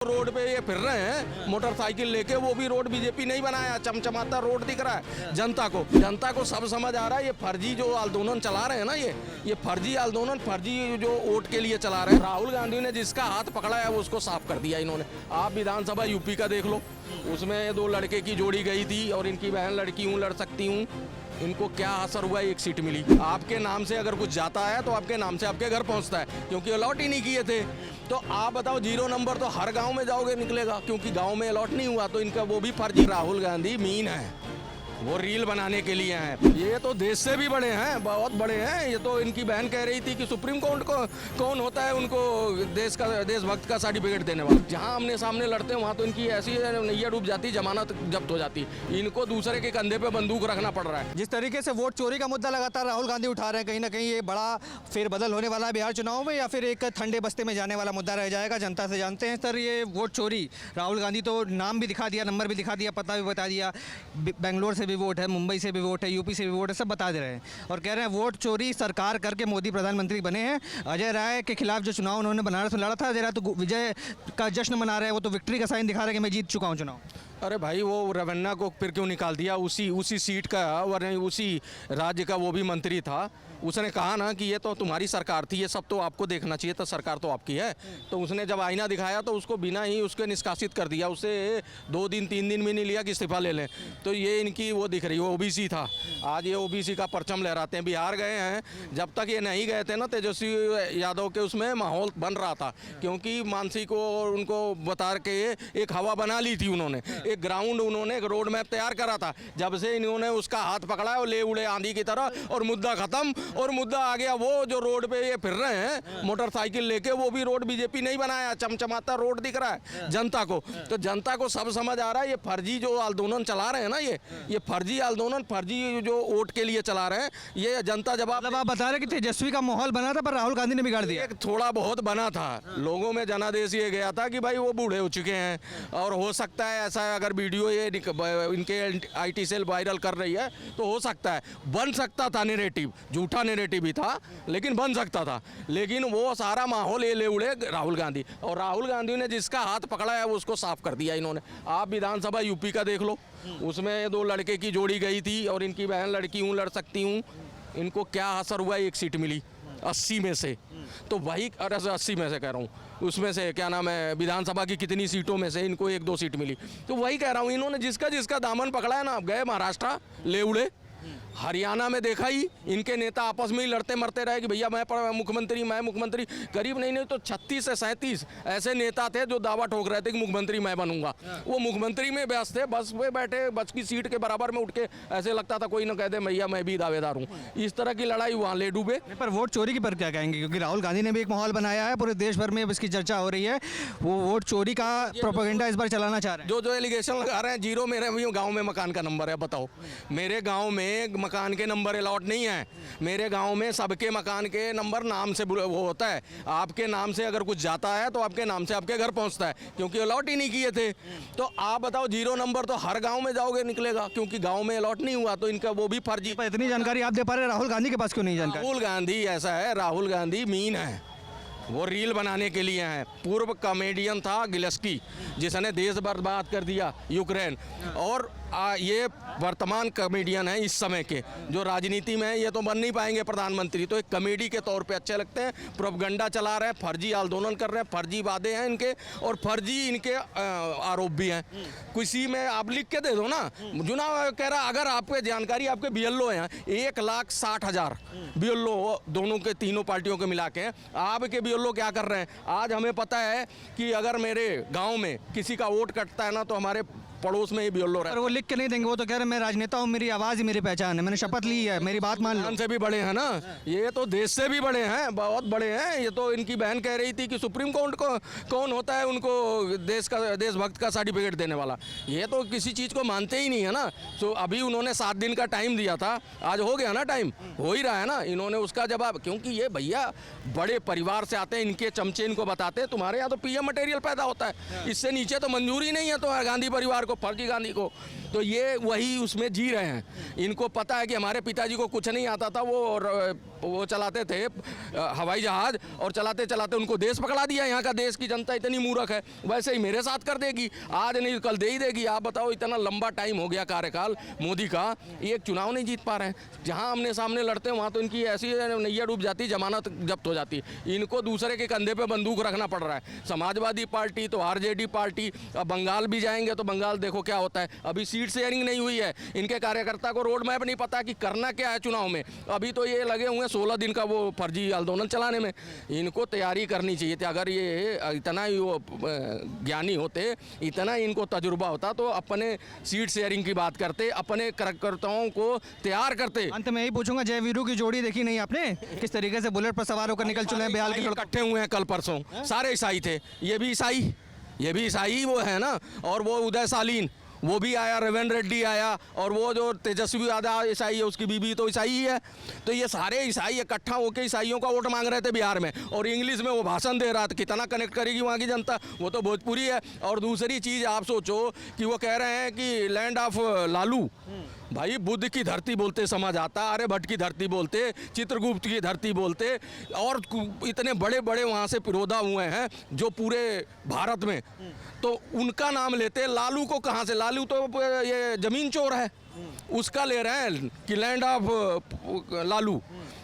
Road पे ये फिर रहे हैं मोटरसाइकिल लेके, वो भी रोड बीजेपी नहीं बनाया, चमचमाता रोड दिख रहा है जनता को सब समझ आ रहा है। ये फर्जी जो आंदोलन चला रहे हैं ना, ये फर्जी आंदोलन, फर्जी जो वोट के लिए चला रहे हैं। राहुल गांधी ने जिसका हाथ पकड़ा है वो उसको साफ कर दिया इन्होंने। आप विधानसभा यूपी का देख लो, उसमें 2 लड़के की जोड़ी गई थी और इनकी बहन लड़की हूँ, लड़ सकती हूँ, इनको क्या असर हुआ, 1 सीट मिली। आपके नाम से अगर कुछ जाता है तो आपके नाम से आपके घर पहुंचता है, क्योंकि अलॉट ही नहीं किए थे। तो आप बताओ 0 नंबर तो हर गांव में जाओगे निकलेगा, क्योंकि गांव में अलॉट नहीं हुआ। तो इनका वो भी फर्जी। राहुल गांधी मीन है, वो रील बनाने के लिए हैं। ये तो देश से भी बड़े हैं, बहुत बड़े हैं। ये तो इनकी बहन कह रही थी कि सुप्रीम कोर्ट को कौन होता है उनको देशभक्त का सर्टिफिकेट देने वाला। जहां आमने सामने लड़ते हैं वहां तो इनकी ऐसी नैया डूब जाती, जमानत जब्त हो जाती। इनको दूसरे के कंधे पे बंदूक रखना पड़ रहा है। जिस तरीके से वोट चोरी का मुद्दा लगातार राहुल गांधी उठा रहे हैं, कहीं ना कहीं ये बड़ा फेरबदल होने वाला है बिहार चुनाव में, या फिर एक ठंडे बस्ते में जाने वाला मुद्दा रह जाएगा। जनता से जानते हैं सर, ये वोट चोरी, राहुल गांधी तो नाम भी दिखा दिया, नंबर भी दिखा दिया, पता भी बता दिया, बेंगलोर से भी वोट है, मुंबई से भी वोट है, यूपी से भी वोट है, सब बता दे रहे हैं और कह रहे हैं वोट चोरी सरकार करके मोदी प्रधानमंत्री बने हैं। अजय राय के खिलाफ जो चुनाव उन्होंने बनारस में लड़ा था, अजय राय तो विजय का जश्न मना रहे हैं, वो तो विक्ट्री का साइन दिखा रहे हैं कि मैं जीत चुका हूं चुनाव। अरे भाई, वो रवन्ना को फिर क्यों निकाल दिया? उसी सीट का और उसी राज्य का वो भी मंत्री था। उसने कहा ना कि ये तो तुम्हारी सरकार थी, ये सब तो आपको देखना चाहिए, तो सरकार तो आपकी है। तो उसने जब आईना दिखाया तो उसको बिना ही उसके निष्कासित कर दिया। उसे 2 दिन 3 दिन भी नहीं लिया कि इस्तीफा ले लें। तो ये इनकी वो दिख रही है, ओबीसी था। आज ये ओबीसी का परचम लहराते हैं। बिहार गए हैं, जब तक ये नहीं गए थे ना, तेजस्वी यादव के उसमें माहौल बन रहा था, क्योंकि मानसी को और उनको बता के एक हवा बना ली थी उन्होंने। एक ग्राउंड उन्होंने एक रोड मैप तैयार करा था। जब से इन्होंने उसका हाथ पकड़ा है, वो ले उड़े आंधी की तरह और मुद्दा खत्म। और मुद्दा आ गया वो जो रोड पे ये फिर रहे हैं मोटरसाइकिल लेके, वो भी रोड बीजेपी नहीं बनाया, चमचमाता रोड दिख रहा है जनता को। तो जनता को सब समझ आ रहा है। ये फर्जी जो आंदोलन चला रहे हैं ना, ये फर्जी आंदोलन, फर्जी जो वोट के लिए चला रहे हैं, ये जनता जवाब। मतलब आप बता रहे कि तेजस्वी का माहौल बना था पर राहुल गांधी ने बिगाड़ दिया। एक थोड़ा बहुत बना था, लोगों में जनादेश ये गया था कि भाई वो बूढ़े हो चुके हैं, और हो सकता है ऐसा, अगर वीडियो ये इनके IT सेल वायरल कर रही है तो हो सकता है, बन सकता था नैरेटिव, झूठा नैरेटिव भी था, लेकिन बन सकता था। लेकिन वो सारा माहौल ये ले उड़े राहुल गांधी, और राहुल गांधी ने जिसका हाथ पकड़ा है वो उसको साफ कर दिया इन्होंने। आप विधानसभा यूपी का देख लो, उसमें 2 लड़के की जोड़ी गई थी और इनकी बहन लड़की हूँ, लड़ सकती हूँ, इनको क्या असर हुआ, 1 सीट मिली 80 में से। तो वही 80 में से कह रहा हूँ, उसमें से क्या नाम है, विधानसभा की कितनी सीटों में से इनको 1-2 सीट मिली। तो वही कह रहा हूँ, इन्होंने जिसका दामन पकड़ा है ना, गए महाराष्ट्र ले उड़े। हरियाणा में देखा ही, इनके नेता आपस में ही लड़ते मरते रहे कि भैया मैं मुख्यमंत्री। करीब नहीं तो 36 से 37 ऐसे नेता थे जो दावा ठोक रहे थे कि मुख्यमंत्री मैं बनूंगा। वो मुख्यमंत्री में व्यस्त थे, बस में बैठे, बस की सीट के बराबर में उठ के ऐसे लगता था कोई ना कह दे भैया मैं भी दावेदार हूँ। इस तरह की लड़ाई वहाँ ले डूबे। पर वोट चोरी की पर क्या कहेंगे, क्योंकि राहुल गांधी ने भी एक माहौल बनाया है, पूरे देश भर में अब इसकी चर्चा हो रही है, वो वोट चोरी का प्रोपेगेंडा इस बार चलाना चाह रहे हैं। जो एलिगेशन लगा रहे हैं, 0 मेरे गाँव में मकान का नंबर है, बताओ मेरे गाँव में मकान के नंबर अलॉट नहीं है। मेरे गांव में सबके मकान के नंबर नाम से वो होता है। आपके नाम से अगर कुछ जाता है तो आपके नाम से आपके घर पहुंचता है, क्योंकि अलॉट ही नहीं किए थे। तो आप बताओ 0 नंबर तो हर गांव में जाओगे निकलेगा, क्योंकि गांव में अलॉट नहीं हुआ। तो इनका वो भी फर्जी। पर इतनी जानकारी आप दे पा रहे हैं, राहुल गांधी के पास क्यों नहीं जानकारी? राहुल गांधी ऐसा है, राहुल गांधी मीन है, वो रील बनाने के लिए हैं। पूर्व कॉमेडियन था गिलेस्की, जिसने देश बर्बाद कर दिया यूक्रेन, और ये वर्तमान कॉमेडियन है इस समय के, जो राजनीति में है। ये तो बन नहीं पाएंगे प्रधानमंत्री, तो एक कॉमेडी के तौर पे अच्छे लगते हैं। प्रोपगंडा चला रहे हैं, फर्जी आंदोलन कर रहे हैं, फर्जी वादे हैं इनके, और फर्जी इनके आरोप भी हैं। किसी में आप लिख के दे दो ना, चुनाव कह रहा अगर आपके जानकारी, आपके BLO हैं 1,60,000 BLO, दोनों के तीनों पार्टियों के मिला के। आपके BLO क्या कर रहे हैं? आज हमें पता है कि अगर मेरे गाँव में किसी का वोट कटता है ना, तो हमारे पड़ोस में ही BLO रहा है। वो लिख के नहीं देंगे, वो तो कह रहे हैं मैं राजनेता हूँ, मेरी आवाज़ ही मेरी पहचान है, मैंने शपथ ली है, मेरी बात मान लो। से भी बड़े हैं ना, ये तो देश से भी बड़े हैं, बहुत बड़े हैं। ये तो इनकी बहन कह रही थी कि सुप्रीम कोर्ट को कौन होता है उनको देशभक्त का सर्टिफिकेट देने वाला। ये तो किसी चीज़ को मानते ही नहीं है ना। तो अभी उन्होंने 7 दिन का टाइम दिया था, आज हो गया ना टाइम, हो ही रहा है ना। इन्होंने उसका जवाब, क्योंकि ये भैया बड़े परिवार से आते हैं, इनके चमचे इनको बताते हैं तुम्हारे यहाँ तो PM मटेरियल पैदा होता है, इससे नीचे तो मंजूरी नहीं है तो गांधी परिवार को, फर्जी गांधी को। तो ये वही उसमें जी रहे हैं। इनको पता है कि हमारे पिताजी को कुछ नहीं आता था, वो वो चलाते थे हवाई जहाज, और चलाते चलाते उनको देश पकड़ा दिया। यहाँ का देश की जनता इतनी मूर्ख है, वैसे ही मेरे साथ कर देगी, आज नहीं कल दे ही देगी। आप बताओ, इतना लंबा टाइम हो गया कार्यकाल मोदी का, एक चुनाव नहीं जीत पा रहे हैं। जहाँ आमने सामने लड़ते हैं वहाँ तो इनकी ऐसी नैया डूब जाती, जमानत जब्त हो जाती। इनको दूसरे के कंधे पे बंदूक रखना पड़ रहा है। समाजवादी पार्टी तो आरजेडी पार्टी, अब बंगाल भी जाएंगे तो बंगाल देखो क्या होता है। अभी सीट शेयरिंग नहीं हुई है, इनके कार्यकर्ता को रोड मैप नहीं पता कि करना क्या है चुनाव में। अभी तो ये लगे हुए 16 दिन का वो फर्जी आंदोलन चलाने में। इनको तैयारी करनी चाहिए थी। अगर ये इतना ही वो ज्ञानी होते, इतना ही इनको तजुर्बा होता तो अपने सीट शेयरिंग की बात करते, अपने कार्यकर्ताओं को तैयार करते। अंत में यही पूछूंगा, जय वीरू की जोड़ी देखी नहीं आपने, किस तरीके से बुलेट पर सवार होकर निकल चुके हैं बिहार के सड़कों? इकट्ठे हुए हैं कल परसों, सारे ईसाई थे। ये भी ईसाई वो है ना, और वो उदय सालीन वो भी आया, रेवन रेड्डी आया, और वो जो तेजस्वी यादव ईसाई है उसकी बीबी तो ईसाई ही है। तो ये सारे ईसाई इकट्ठा होकर ईसाइयों का वोट मांग रहे थे बिहार में, और इंग्लिश में वो भाषण दे रहा था। कितना कनेक्ट करेगी वहाँ की जनता, वो तो भोजपुरी है। और दूसरी चीज़ आप सोचो कि वो कह रहे हैं कि लैंड ऑफ लालू, भाई बुद्ध की धरती बोलते समझ आता, आर्यभट्ट की धरती बोलते, चित्रगुप्त की धरती बोलते, और इतने बड़े बड़े वहाँ से पिरोधा हुए हैं जो पूरे भारत में, तो उनका नाम लेते। लालू को कहाँ से, लालू तो ये जमीन चोर है, उसका ले रहे हैं कि लैंड ऑफ लालू।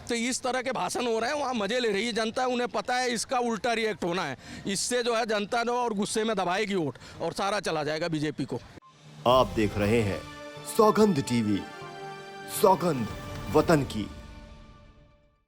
तो इस तरह के भाषण हो रहे हैं, वहाँ मजे ले रही है जनता। उन्हें पता है इसका उल्टा रिएक्ट होना है, इससे जो है जनता ने और गुस्से में दबाएगी वोट, और सारा चला जाएगा बीजेपी को। आप देख रहे हैं सौगंध टीवी, सौगंध वतन की।